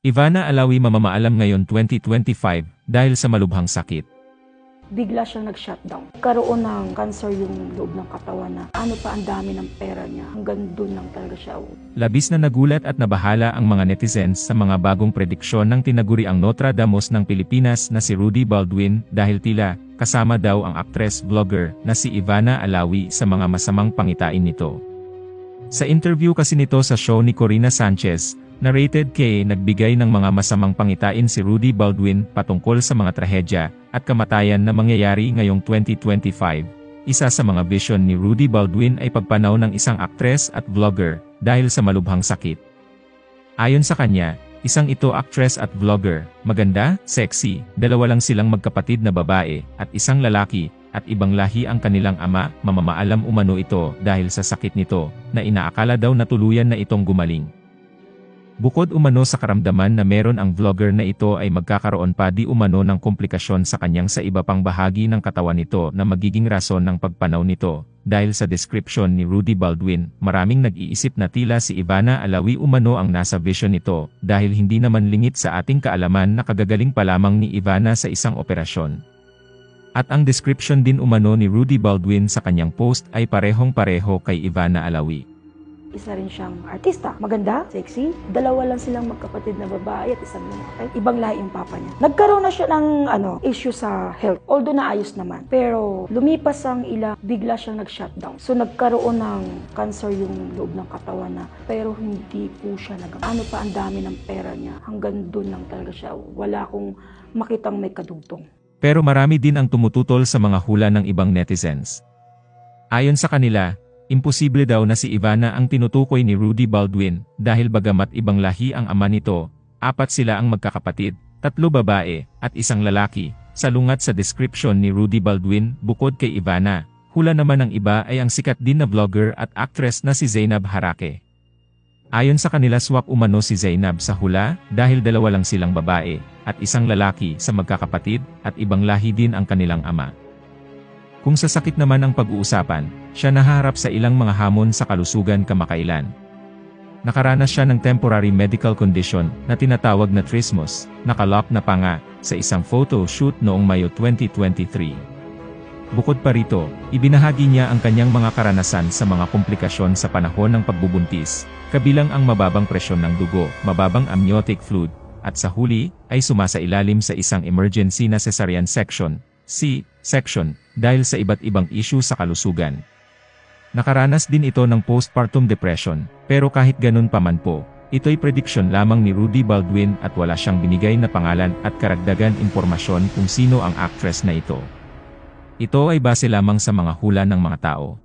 Ivana Alawi mamamaalam ngayon 2025 dahil sa malubhang sakit. Bigla siyang nag-shutdown. Karoon ng cancer yung loob ng katawan na ang dami ng pera niya. Hanggang doon lang talaga siya. Labis na nagulat at nabahala ang mga netizens sa mga bagong prediksyon ng tinaguriang Nostradamus ng Pilipinas na si Rudy Baldwin dahil tila kasama daw ang actress-vlogger na si Ivana Alawi sa mga masamang pangitain nito. Sa interview kasi nito sa show ni Corina Sanchez, narrated K nagbigay ng mga masamang pangitain si Rudy Baldwin patungkol sa mga trahedya at kamatayan na mangyayari ngayong 2025. Isa sa mga vision ni Rudy Baldwin ay pagpanaw ng isang aktres at vlogger dahil sa malubhang sakit. Ayon sa kanya, isang ito actress at vlogger, maganda, sexy, dalawa lang silang magkapatid na babae at isang lalaki at ibang lahi ang kanilang ama, mamamaalam umano ito dahil sa sakit nito na inaakala daw na tuluyan na itong gumaling. Bukod umano sa karamdaman na meron ang vlogger na ito ay magkakaroon pa di umano ng komplikasyon sa kanyang sa iba pang bahagi ng katawan nito na magiging rason ng pagpanaw nito. Dahil sa description ni Rudy Baldwin, maraming nag-iisip na tila si Ivana Alawi umano ang nasa vision nito dahil hindi naman lingit sa ating kaalaman na kagagaling pa lamang ni Ivana sa isang operasyon. At ang description din umano ni Rudy Baldwin sa kanyang post ay parehong-pareho kay Ivana Alawi. Isa rin siyang artista. Maganda, sexy. Dalawa lang silang magkapatid na babae at isang lalaki. Ibang lahi yung papa niya. Nagkaroon na siya ng issue sa health. Although naayos naman. Pero lumipas ang ilang, bigla siyang nag-shutdown. So nagkaroon ng cancer yung loob ng katawan na. Pero hindi po siya ang dami ng pera niya. Hanggang doon lang talaga siya. Wala akong makitang may kadugtong. Pero marami din ang tumututol sa mga hula ng ibang netizens. Ayon sa kanila, imposible daw na si Ivana ang tinutukoy ni Rudy Baldwin dahil bagamat ibang lahi ang ama nito, 4 sila ang magkakapatid, 3 babae at isang lalaki. Salungat sa description ni Rudy Baldwin bukod kay Ivana, hula naman ng iba ay ang sikat din na vlogger at actress na si Zainab Harake. Ayon sa kanila swak umano si Zainab sa hula dahil 2 lang silang babae at isang lalaki sa magkakapatid at ibang lahi din ang kanilang ama. Kung sa sakit naman ang pag-uusapan, siya naharap sa ilang mga hamon sa kalusugan kamakailan. Nakaranas siya ng temporary medical condition na tinatawag na trismus, nakalock na pa nga sa isang photo shoot noong Mayo 2023. Bukod pa rito, ibinahagi niya ang kanyang mga karanasan sa mga komplikasyon sa panahon ng pagbubuntis, kabilang ang mababang presyon ng dugo, mababang amniotic fluid, at sa huli, ay sumasailalim sa isang emergency na cesarean section, C-section, dahil sa iba't ibang issue sa kalusugan. Nakaranas din ito ng postpartum depression, pero kahit ganun pa man po, ito'y prediction lamang ni Rudy Baldwin at wala siyang binigay na pangalan at karagdagan impormasyon kung sino ang actress na ito. Ito ay base lamang sa mga hula ng mga tao.